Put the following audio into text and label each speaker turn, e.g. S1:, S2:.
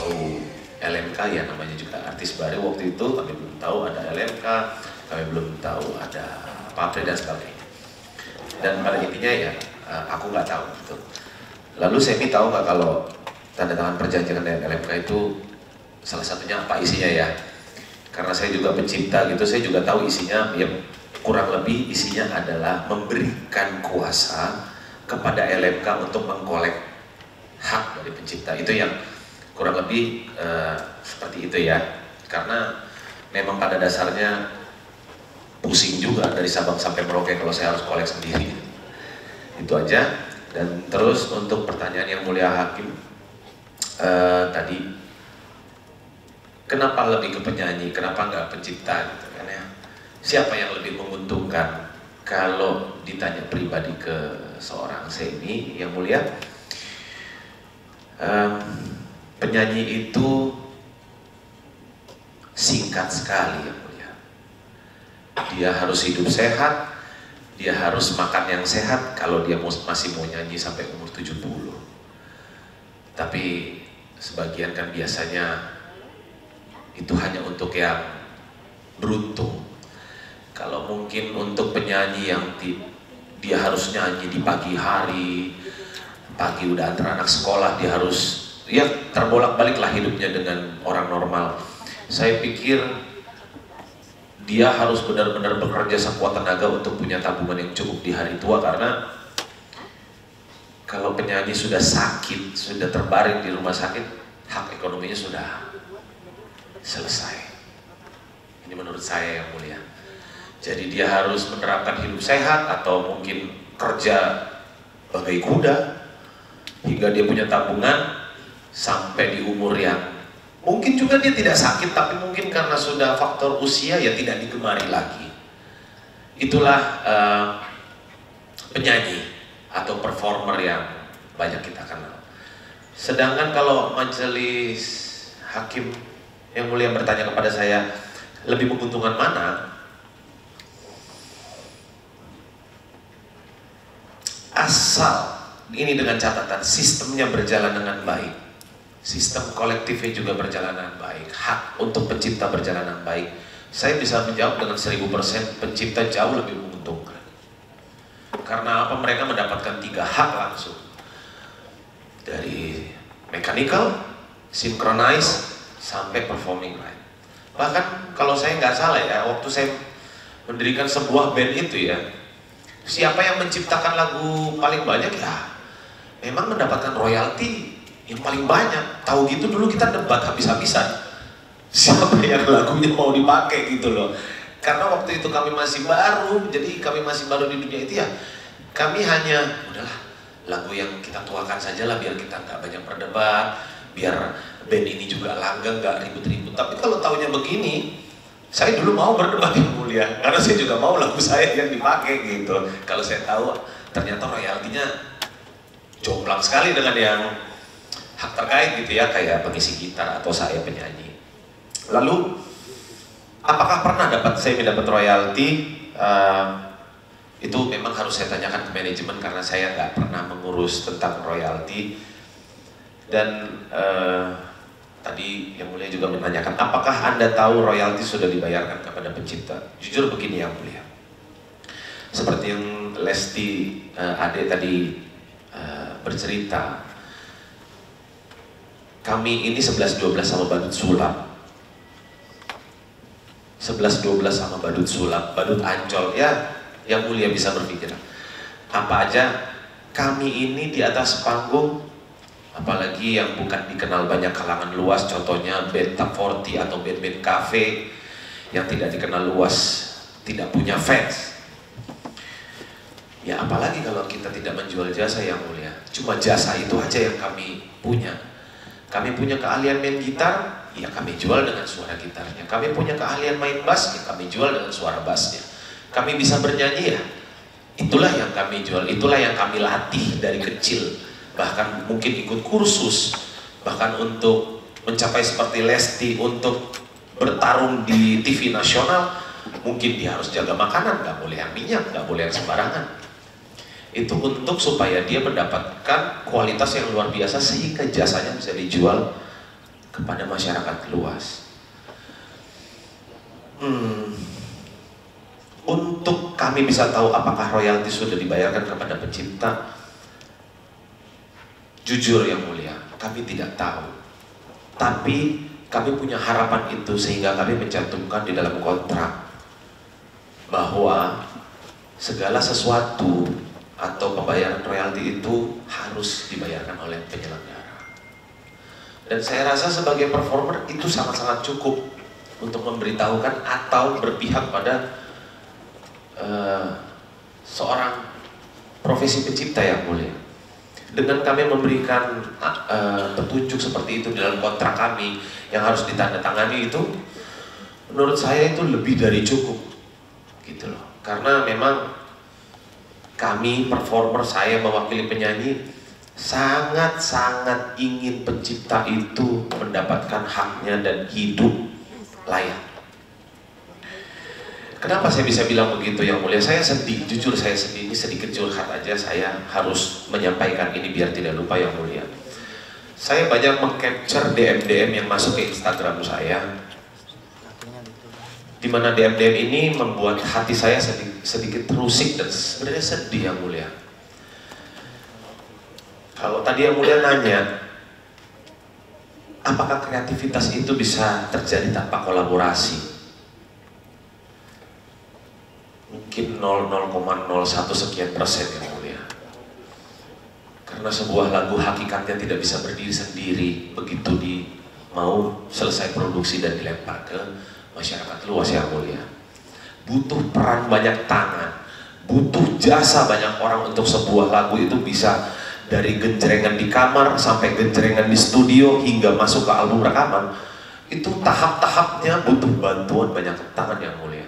S1: tahu LMK ya, namanya juga artis baru waktu itu, kami belum tahu ada LMK, kami belum tahu ada pabrik dan sebagainya. Dan pada intinya ya aku nggak tahu gitu. Lalu Semi tahu nggak kalau tanda tangan perjanjian dengan LMK itu salah satunya apa isinya ya? Karena saya juga pencipta gitu, saya juga tahu isinya ya, kurang lebih isinya adalah memberikan kuasa kepada LMK untuk mengkolek hak dari pencipta. Itu yang kurang lebih seperti itu ya. Karena memang pada dasarnya pusing juga dari Sabang sampai Merauke kalau saya harus kolek sendiri. Itu aja. Dan terus untuk pertanyaan yang mulia Hakim tadi, kenapa lebih ke penyanyi, kenapa nggak pencipta gitu kan ya? Siapa yang lebih menguntungkan? Kalau ditanya pribadi ke seorang Semi yang mulia, penyanyi itu singkat sekali yang mulia. Dia harus hidup sehat, dia harus makan yang sehat kalau dia masih mau nyanyi sampai umur 70. Tapi sebagian kan biasanya itu hanya untuk yang beruntung. Kalau mungkin untuk penyanyi yang dia harus nyanyi di pagi hari, pagi udah antar anak sekolah, dia harus ya terbolak-balik lah hidupnya dengan orang normal. Saya pikir dia harus benar-benar bekerja sekuat tenaga untuk punya tabungan yang cukup di hari tua, karena kalau penyanyi sudah sakit, sudah terbaring di rumah sakit, hak ekonominya sudah selesai. Ini menurut saya yang mulia. Jadi dia harus menerapkan hidup sehat atau mungkin kerja bagai kuda hingga dia punya tabungan sampai di umur yang mungkin juga dia tidak sakit, tapi mungkin karena sudah faktor usia ya tidak digemari lagi. Itulah penyanyi atau performer yang banyak kita kenal. Sedangkan kalau majelis hakim yang mulia bertanya kepada saya, lebih menguntungkan mana? Asal ini dengan catatan sistemnya berjalan dengan baik, sistem kolektifnya juga berjalan dengan baik, hak untuk pencipta berjalan dengan baik, saya bisa menjawab dengan 1000% pencipta jauh lebih menguntungkan. Karena apa? Mereka mendapatkan 3 hak langsung, dari mechanical, synchronize, sampai performing right. Bahkan kalau saya nggak salah ya, waktu saya mendirikan sebuah band itu ya, siapa yang menciptakan lagu paling banyak ya memang mendapatkan royalti yang paling banyak. Tahu gitu dulu kita debat habis-habisan siapa yang lagunya mau dipakai gitu loh. Karena waktu itu kami masih baru, jadi kami masih baru di dunia itu ya, kami hanya udahlah lagu yang kita tuakan saja lah biar kita nggak banyak berdebat, biar band ini juga langgeng, nggak ribut-ribut. Tapi kalau taunya begini, saya dulu mau berdebat yang mulia, karena saya juga mau lagu saya yang dipakai gitu. Kalau saya tahu ternyata royaltinya jomplang sekali dengan yang hak terkait gitu ya, kayak pengisi gitar atau saya penyanyi. Lalu apakah pernah saya mendapat royalti? Itu memang harus saya tanyakan ke manajemen karena saya nggak pernah mengurus tentang royalti. Dan tadi yang mulia juga menanyakan, apakah Anda tahu royalti sudah dibayarkan kepada pencipta? Jujur begini yang mulia, seperti yang Lesti Ade tadi bercerita, kami ini 11-12 sama badut sulap, 11-12 sama badut sulap, badut Ancol ya. Yang mulia bisa berpikir apa aja kami ini di atas panggung, apalagi yang bukan dikenal banyak kalangan luas, contohnya band Top 40 atau band-band cafe yang tidak dikenal luas, tidak punya fans. Ya apalagi kalau kita tidak menjual jasa yang mulia, cuma jasa itu aja yang kami punya. Kami punya keahlian main gitar, ya kami jual dengan suara gitarnya. Kami punya keahlian main bass, ya kami jual dengan suara bassnya. Kami bisa bernyanyi ya, itulah yang kami jual, itulah yang kami latih dari kecil. Bahkan mungkin ikut kursus, bahkan untuk mencapai seperti Lesti, untuk bertarung di TV nasional, mungkin dia harus jaga makanan, nggak boleh yang minyak, nggak boleh yang sembarangan. Itu untuk supaya dia mendapatkan kualitas yang luar biasa sehingga jasanya bisa dijual kepada masyarakat luas. Untuk kami bisa tahu apakah royalti sudah dibayarkan kepada pencipta, jujur yang mulia, kami tidak tahu. Tapi kami punya harapan itu sehingga kami mencantumkan di dalam kontrak bahwa segala sesuatu atau pembayaran royalti itu harus dibayarkan oleh penyelenggara. Dan saya rasa sebagai performer itu sangat-sangat cukup untuk memberitahukan atau berpihak pada seorang profesi pencipta yang mulia. Dengan kami memberikan petunjuk seperti itu dalam kontrak kami yang harus ditandatangani itu, menurut saya itu lebih dari cukup, gitu loh. Karena memang kami performer, saya mewakili penyanyi, sangat-sangat ingin pencipta itu mendapatkan haknya dan hidup layak. Kenapa saya bisa bilang begitu yang mulia? Saya sedih, jujur saya sedih, ini sedikit curhat aja, saya harus menyampaikan ini biar tidak lupa yang mulia. Saya banyak meng-capture DM-DM yang masuk ke Instagram saya, dimana DM-DM ini membuat hati saya sedikit terusik dan sebenarnya sedih yang mulia. Kalau tadi yang mulia nanya, apakah kreativitas itu bisa terjadi tanpa kolaborasi? Mungkin 0,01 sekian persen yang mulia. Karena sebuah lagu hakikatnya tidak bisa berdiri sendiri begitu mau selesai produksi dan dilempar ke masyarakat luas yang mulia. Butuh peran banyak tangan, butuh jasa banyak orang untuk sebuah lagu itu bisa dari genjrengan di kamar sampai genjrengan di studio hingga masuk ke album rekaman. Itu tahap-tahapnya butuh bantuan banyak tangan yang mulia.